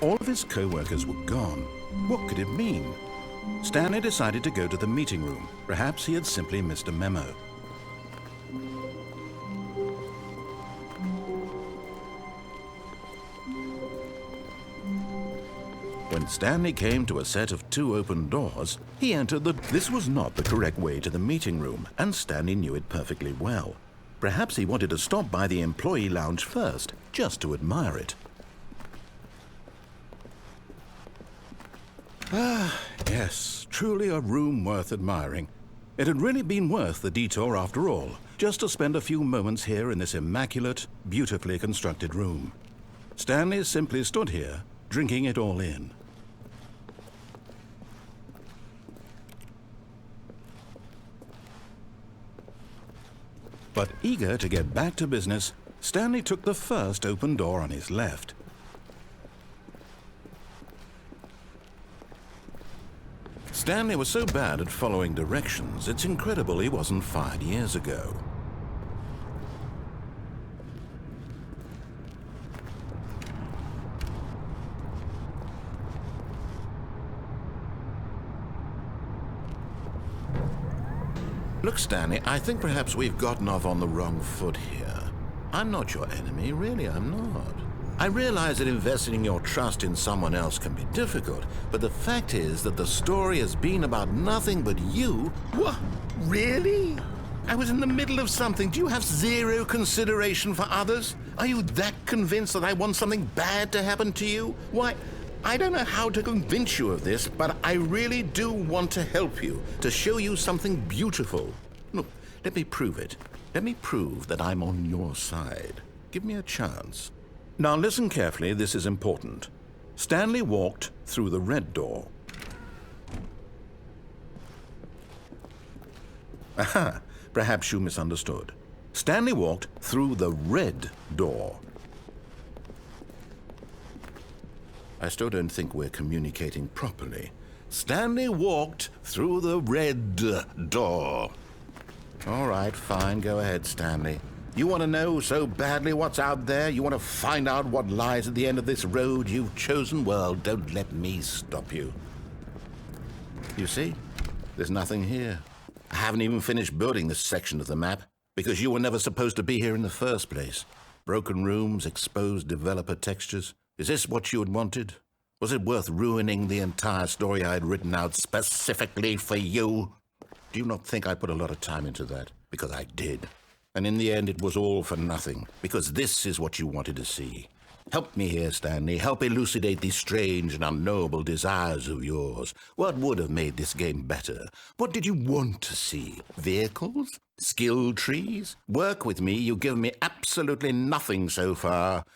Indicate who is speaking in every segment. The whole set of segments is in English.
Speaker 1: All of his co-workers were gone. What could it mean? Stanley decided to go to the meeting room. Perhaps he had simply missed a memo. When Stanley came to a set of 2 open doors, he entered This was not the correct way to the meeting room, and Stanley knew it perfectly well. Perhaps he wanted to stop by the employee lounge first, just to admire it. Ah, yes, truly a room worth admiring. It had really been worth the detour after all, just to spend a few moments here in this immaculate, beautifully constructed room. Stanley simply stood here, drinking it all in. But eager to get back to business, Stanley took the first open door on his left. Stanley was so bad at following directions, it's incredible he wasn't fired years ago. Look, Stanley, I think perhaps we've gotten off on the wrong foot here. I'm not your enemy, really, I'm not. I realize that investing your trust in someone else can be difficult, but the fact is that the story has been about nothing but you. What? Really? I was in the middle of something. Do you have zero consideration for others? Are you that convinced that I want something bad to happen to you? Why, I don't know how to convince you of this, but I really do want to help you, to show you something beautiful. Look, let me prove it. Let me prove that I'm on your side. Give me a chance. Now listen carefully, this is important. Stanley walked through the red door. Aha, perhaps you misunderstood. Stanley walked through the red door. I still don't think we're communicating properly. Stanley walked through the red door. All right, fine, go ahead, Stanley. You want to know so badly what's out there? You want to find out what lies at the end of this road you've chosen? Well, don't let me stop you. You see, there's nothing here. I haven't even finished building this section of the map because you were never supposed to be here in the first place. Broken rooms, exposed developer textures. Is this what you had wanted? Was it worth ruining the entire story I had written out specifically for you? Do you not think I put a lot of time into that? Because I did. And in the end, it was all for nothing, because this is what you wanted to see. Help me here, Stanley. Help elucidate these strange and unknowable desires of yours. What would have made this game better? What did you want to see? Vehicles? Skill trees? Work with me. You've given me absolutely nothing so far.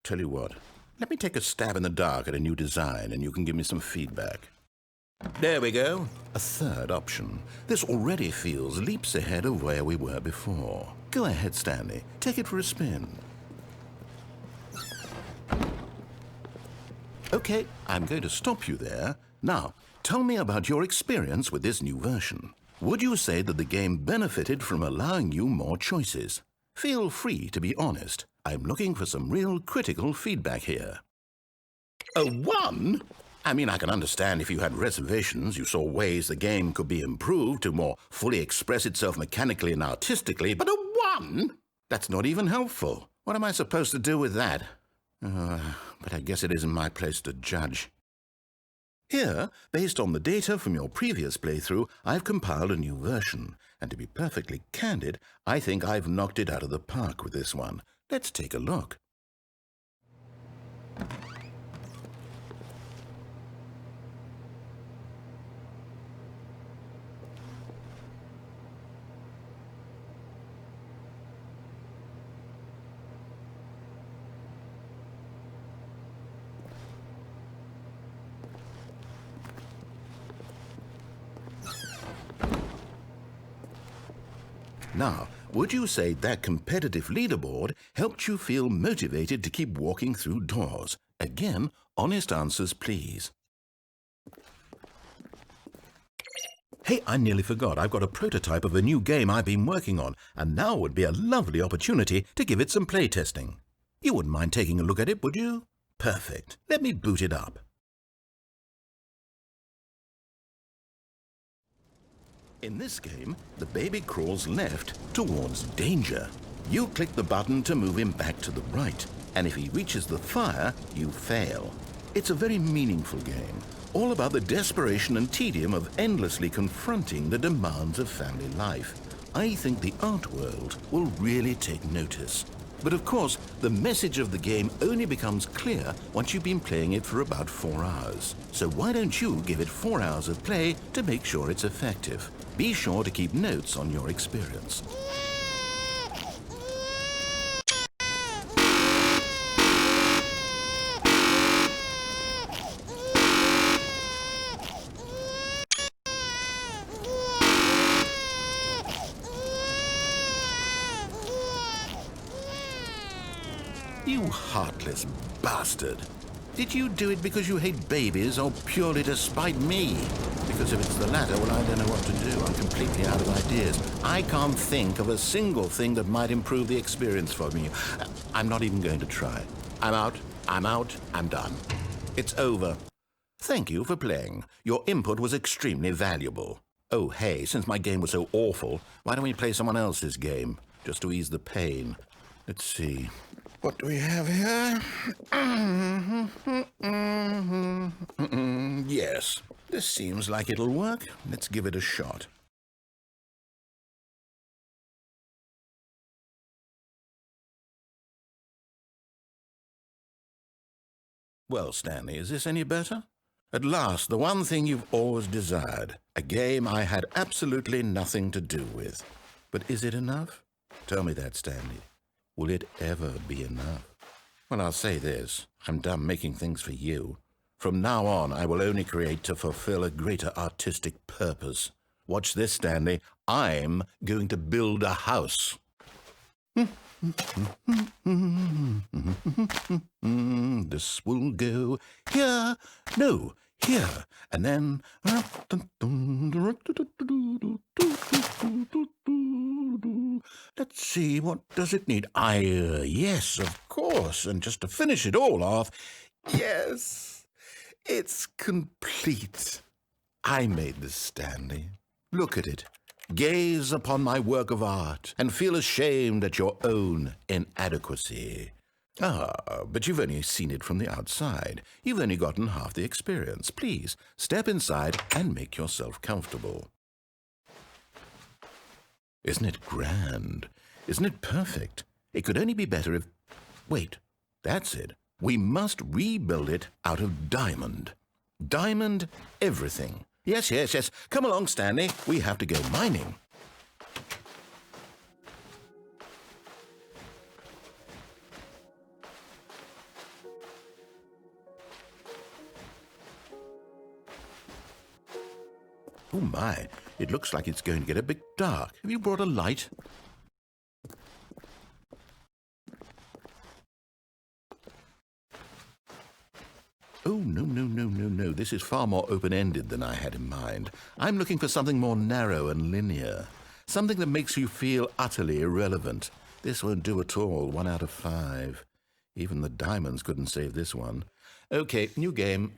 Speaker 1: Tell you what, let me take a stab in the dark at a new design, and you can give me some feedback. There we go. A third option. This already feels leaps ahead of where we were before. Go ahead, Stanley. Take it for a spin. Okay, I'm going to stop you there. Now, tell me about your experience with this new version. Would you say that the game benefited from allowing you more choices? Feel free to be honest. I'm looking for some real critical feedback here. A 1? I mean, I can understand if you had reservations, you saw ways the game could be improved to more fully express itself mechanically and artistically, but a 1? That's not even helpful. What am I supposed to do with that? But I guess it isn't my place to judge. Here, based on the data from your previous playthrough, I've compiled a new version. And to be perfectly candid, I think I've knocked it out of the park with this one. Let's take a look. Now, would you say that competitive leaderboard helped you feel motivated to keep walking through doors? Again, honest answers, please. Hey, I nearly forgot. I've got a prototype of a new game I've been working on, and now would be a lovely opportunity to give it some playtesting. You wouldn't mind taking a look at it, would you? Perfect. Let me boot it up. In this game, the baby crawls left towards danger. You click the button to move him back to the right, and if he reaches the fire, you fail. It's a very meaningful game, all about the desperation and tedium of endlessly confronting the demands of family life. I think the art world will really take notice. But of course, the message of the game only becomes clear once you've been playing it for about 4 hours. So why don't you give it 4 hours of play to make sure it's effective? Be sure to keep notes on your experience. You heartless bastard. Did you do it because you hate babies or purely to spite me? Because if it's the latter, well, I don't know what to do. I'm completely out of ideas. I can't think of a single thing that might improve the experience for me. I'm not even going to try. I'm out, I'm done. It's over. Thank you for playing. Your input was extremely valuable. Oh, hey, since my game was so awful, why don't we play someone else's game, just to ease the pain? Let's see. What do we have here? Yes, this seems like it'll work. Let's give it a shot. Well, Stanley, is this any better? At last, the one thing you've always desired. A game I had absolutely nothing to do with. But is it enough? Tell me that, Stanley. Will it ever be enough? Well, I'll say this. I'm done making things for you. From now on, I will only create to fulfill a greater artistic purpose. Watch this, Stanley. I'm going to build a house. This will go here. No, here. And then... Let's see, what does it need? Yes, of course. And just to finish it all off, yes, it's complete. I made this, Stanley. Look at it. Gaze upon my work of art and feel ashamed at your own inadequacy. But you've only seen it from the outside. You've only gotten half the experience. Please, step inside and make yourself comfortable. Isn't it grand? Isn't it perfect? It could only be better if... Wait, that's it. We must rebuild it out of diamond. Diamond everything. Yes. Come along, Stanley. We have to go mining. Oh my, it looks like it's going to get a bit dark. Have you brought a light? Oh, no. This is far more open-ended than I had in mind. I'm looking for something more narrow and linear. Something that makes you feel utterly irrelevant. This won't do at all. 1 out of 5. Even the diamonds couldn't save this one. Okay, new game.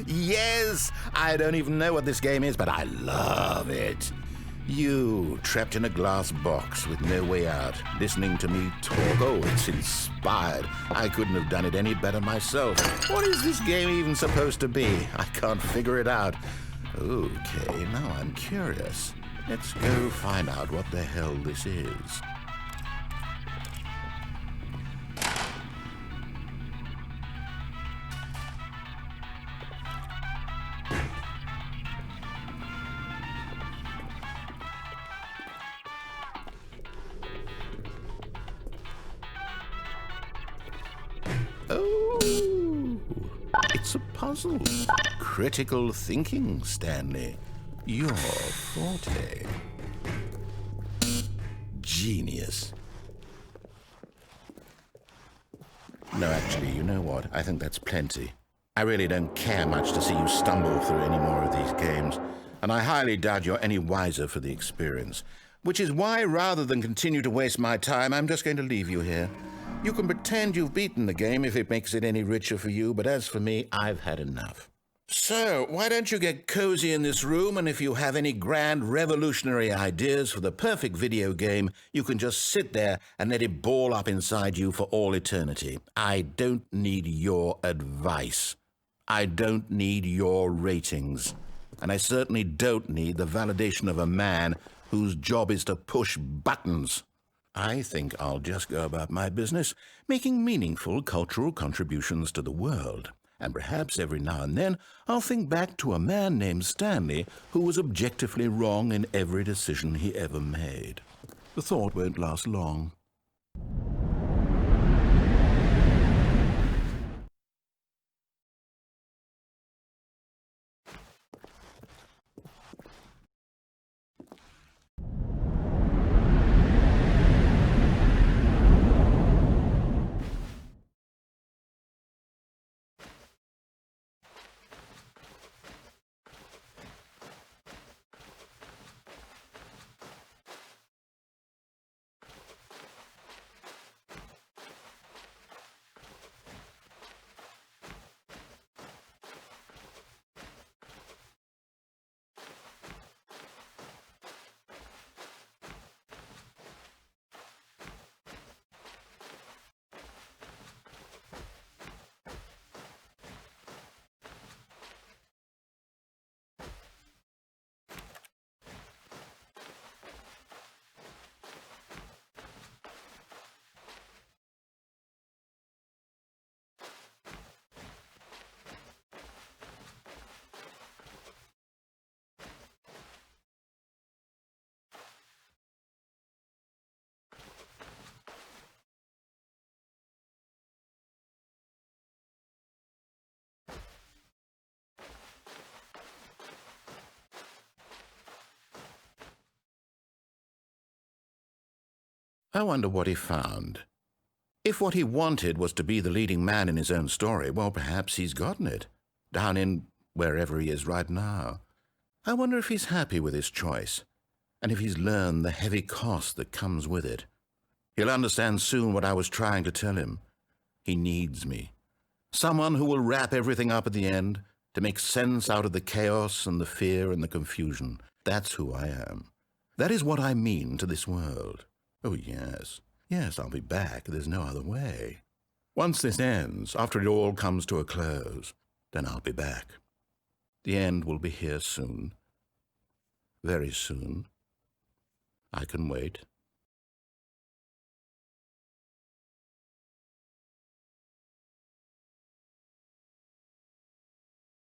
Speaker 1: Yes! I don't even know what this game is, but I love it. You, trapped in a glass box with no way out, listening to me talk. Oh, it's inspired. I couldn't have done it any better myself. What is this game even supposed to be? I can't figure it out. Okay, now I'm curious. Let's go find out what the hell this is. That's a puzzle. Critical thinking, Stanley. Your forte. Genius. No, actually, you know what? I think that's plenty. I really don't care much to see you stumble through any more of these games, and I highly doubt you're any wiser for the experience. Which is why, rather than continue to waste my time, I'm just going to leave you here. You can pretend you've beaten the game if it makes it any richer for you, but as for me, I've had enough. So, why don't you get cozy in this room, and if you have any grand revolutionary ideas for the perfect video game, you can just sit there and let it ball up inside you for all eternity. I don't need your advice. I don't need your ratings. And I certainly don't need the validation of a man whose job is to push buttons. I think I'll just go about my business, making meaningful cultural contributions to the world. And perhaps every now and then I'll think back to a man named Stanley who was objectively wrong in every decision he ever made. The thought won't last long. I wonder what he found. If what he wanted was to be the leading man in his own story, well, perhaps he's gotten it, down in wherever he is right now. I wonder if he's happy with his choice, and if he's learned the heavy cost that comes with it. He'll understand soon what I was trying to tell him. He needs me. Someone who will wrap everything up at the end, to make sense out of the chaos and the fear and the confusion. That's who I am. That is what I mean to this world. Oh, yes. Yes, I'll be back. There's no other way. Once this ends, after it all comes to a close, then I'll be back. The end will be here soon. Very soon. I can wait.